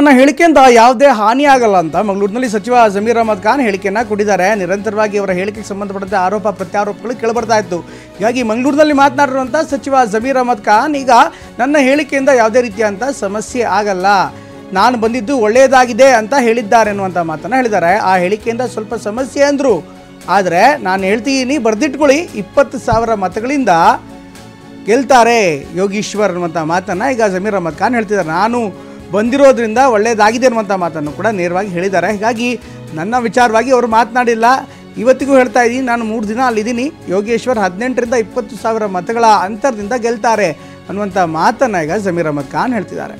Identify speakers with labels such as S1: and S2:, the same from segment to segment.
S1: ನನ್ನ ಹೇಳಿಕೆಯಿಂದ ಯಾವುದೇ ಹಾನಿ ಆಗಲ್ಲ ಅಂತ ಮಂಗಳೂರಿನಲ್ಲಿ ಸಚಿವ ಜಮೀರ್ ಅಹಮದ್ ಖಾನ್ ಹೇಳಿಕೆಯನ್ನು ಕೊಟ್ಟಿದ್ದಾರೆ. ನಿರಂತರವಾಗಿ ಅವರ ಹೇಳಿಕೆಗೆ ಸಂಬಂಧಪಟ್ಟಂತೆ ಆರೋಪ ಪ್ರತ್ಯಾರೋಪಗಳು ಕೇಳಿಬರ್ತಾ ಇತ್ತು. ಹೀಗಾಗಿ ಮಂಗಳೂರಿನಲ್ಲಿ ಮಾತನಾಡಿರುವಂಥ ಸಚಿವ ಜಮೀರ್ ಅಹಮದ್ ಖಾನ್ ಈಗ ನನ್ನ ಹೇಳಿಕೆಯಿಂದ ಯಾವುದೇ ರೀತಿಯಂಥ ಸಮಸ್ಯೆ ಆಗಲ್ಲ, ನಾನು ಬಂದಿದ್ದು ಒಳ್ಳೆಯದಾಗಿದೆ ಅಂತ ಹೇಳಿದ್ದಾರೆ ಅನ್ನುವಂಥ ಮಾತನ್ನು ಹೇಳಿದ್ದಾರೆ. ಆ ಹೇಳಿಕೆಯಿಂದ ಸ್ವಲ್ಪ ಸಮಸ್ಯೆ ಅಂದರು, ಆದರೆ ನಾನು ಹೇಳ್ತೀನಿ ಬರೆದಿಟ್ಕೊಳ್ಳಿ, 20,000 ಮತಗಳಿಂದ ಗೆಲ್ತಾರೆ ಯೋಗೀಶ್ವರ್ ಅನ್ನುವಂಥ ಮಾತನ್ನು ಈಗ ಜಮೀರ್ ಅಹಮದ್ ಖಾನ್ ಹೇಳ್ತಿದ್ದಾರೆ. ನಾನು ಬಂದಿರೋದ್ರಿಂದ ಒಳ್ಳೆಯದಾಗಿದೆ ಅನ್ನುವಂಥ ಮಾತನ್ನು ಕೂಡ ನೇರವಾಗಿ ಹೇಳಿದ್ದಾರೆ. ಹೀಗಾಗಿ ನನ್ನ ವಿಚಾರವಾಗಿ ಅವರು ಮಾತನಾಡಿಲ್ಲ. ಇವತ್ತಿಗೂ ಹೇಳ್ತಾ ಇದ್ದೀನಿ, ನಾನು 3 ದಿನ ಅಲ್ಲಿದ್ದೀನಿ, ಯೋಗೇಶ್ವರ್ 18ರಿಂದ 20,000 ಮತಗಳ ಅಂತರದಿಂದ ಗೆಲ್ತಾರೆ ಅನ್ನುವಂಥ ಮಾತನ್ನು ಈಗ ಜಮೀರ್ ಅಹಮದ್ ಖಾನ್ ಹೇಳ್ತಿದ್ದಾರೆ.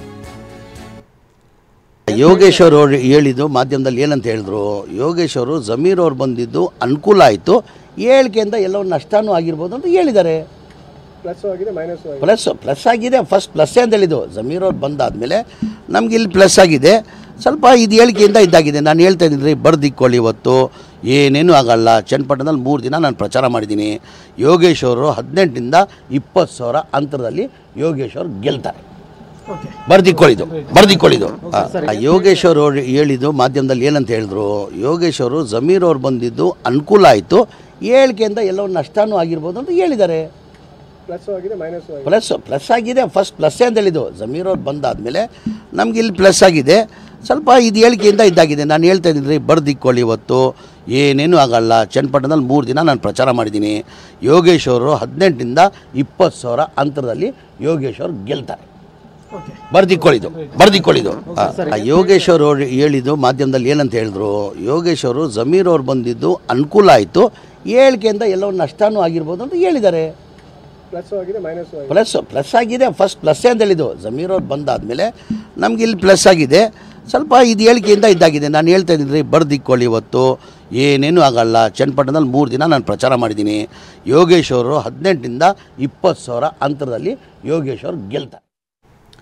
S2: ಯೋಗೇಶ್ವರ್ ಅವರು ಹೇಳಿದ್ದು ಮಾಧ್ಯಮದಲ್ಲಿ ಏನಂತ ಹೇಳಿದ್ರು, ಯೋಗೇಶ್ ಅವರು ಜಮೀರ್ ಅವ್ರು ಬಂದಿದ್ದು ಅನುಕೂಲ ಆಯಿತು, ಹೇಳಿಕೆಯಿಂದ ಎಲ್ಲೋ ನಷ್ಟನೂ ಆಗಿರ್ಬೋದು ಅಂತ ಹೇಳಿದ್ದಾರೆ. ಪ್ಲಸ್ ಆಗಿದೆ, ಫಸ್ಟ್ ಪ್ಲಸ್ಸೇ ಅಂತ ಹೇಳಿದ್ದು. ಜಮೀರ್ ಅವ್ರು ಬಂದಾದಮೇಲೆ ನಮ್ಗೆ ಇಲ್ಲಿ ಪ್ಲಸ್ ಆಗಿದೆ, ಸ್ವಲ್ಪ ಇದು ಹೇಳಿಕೆಯಿಂದ ಇದಾಗಿದೆ. ನಾನು ಹೇಳ್ತಾ ಇದ್ದೀನಿ ಬರ್ದಿಕ್ಕೊಳ್ಳಿ, ಇವತ್ತು ಏನೇನೂ ಆಗಲ್ಲ. ಚನ್ನಪಟ್ಟಣದಲ್ಲಿ 3 ದಿನ ನಾನು ಪ್ರಚಾರ ಮಾಡಿದ್ದೀನಿ. ಯೋಗೇಶ್ ಅವರು 18ರಿಂದ 20,000 ಅಂತರದಲ್ಲಿ ಯೋಗೇಶ್ ಅವರು ಗೆಲ್ತಾರೆ. ಬರ್ದಿಕ್ಕೊಳ್ಳಿದು. ಯೋಗೇಶ್ ಅವರು ಹೇಳಿದ್ದು ಮಾಧ್ಯಮದಲ್ಲಿ ಏನಂತ ಹೇಳಿದ್ರು, ಯೋಗೇಶ್ ಅವರು ಜಮೀರ್ ಅವ್ರು ಬಂದಿದ್ದು ಅನುಕೂಲ ಆಯಿತು, ಹೇಳಿಕೆಯಿಂದ ಎಲ್ಲೋ ನಷ್ಟನೂ ಆಗಿರ್ಬೋದು ಅಂತ ಹೇಳಿದ್ದಾರೆ. ಪ್ಲಸ್ ಆಗಿದೆ, ಫಸ್ಟ್ ಪ್ಲಸ್ಸೇ ಅಂತ ಹೇಳಿದ್ದು. ಜಮೀರ್ ಅವ್ರು ಬಂದಾದಮೇಲೆ ನಮ್ಗೆ ಇಲ್ಲಿ ಪ್ಲಸ್ ಆಗಿದೆ, ಸ್ವಲ್ಪ ಇದು ಹೇಳಿಕೆಯಿಂದ ಇದಾಗಿದೆ. ನಾನು ಹೇಳ್ತಾ ಇದ್ದೀನಿ ಬರ್ದಿಕ್ಕೊಳ್ಳಿ, ಇವತ್ತು ಏನೇನೂ ಆಗಲ್ಲ. ಚನ್ನಪಟ್ಟಣದಲ್ಲಿ 3 ದಿನ ನಾನು ಪ್ರಚಾರ ಮಾಡಿದ್ದೀನಿ. ಯೋಗೇಶ್ ಅವರು 18ರಿಂದ 20,000 ಅಂತರದಲ್ಲಿ ಯೋಗೇಶ್ ಅವರು ಗೆಲ್ತಾರೆ. ಬರ್ದಿಕ್ಕೊಳ್ಳಿದು. ಯೋಗೇಶ್ ಅವರು ಹೇಳಿದ್ದು ಮಾಧ್ಯಮದಲ್ಲಿ ಏನಂತ ಹೇಳಿದ್ರು, ಯೋಗೇಶ್ ಅವರು ಜಮೀರ್ ಅವ್ರು ಬಂದಿದ್ದು ಅನುಕೂಲ ಆಯಿತು, ಹೇಳಿಕೆಯಿಂದ ಎಲ್ಲೋ ನಷ್ಟನೂ ಆಗಿರ್ಬೋದು ಅಂತ ಹೇಳಿದ್ದಾರೆ. ಪ್ಲಸ್ ಆಗಿದೆ, ಫಸ್ಟ್ ಪ್ಲಸ್ಸೇ ಅಂತ ಹೇಳಿದ್ದು. ಜಮೀರ್ ಅವ್ರು ಬಂದಾದಮೇಲೆ ನಮ್ಗೆ ಇಲ್ಲಿ ಪ್ಲಸ್ ಆಗಿದೆ, ಸ್ವಲ್ಪ ಇದು ಹೇಳಿಕೆಯಿಂದ ಇದಾಗಿದೆ. ನಾನು ಹೇಳ್ತಾ ಇದ್ದೀನಿ ಬರ್ದಿಕ್ಕೊಳ್ಳಿ, ಇವತ್ತು ಏನೇನೂ ಆಗಲ್ಲ. ಚನ್ನಪಟ್ಟಣದಲ್ಲಿ 3 ದಿನ ನಾನು ಪ್ರಚಾರ ಮಾಡಿದ್ದೀನಿ. ಯೋಗೇಶ್ ಅವರು 18ರಿಂದ 20,000 ಅಂತರದಲ್ಲಿ ಯೋಗೇಶ್ ಅವರು ಗೆಲ್ತಾರೆ.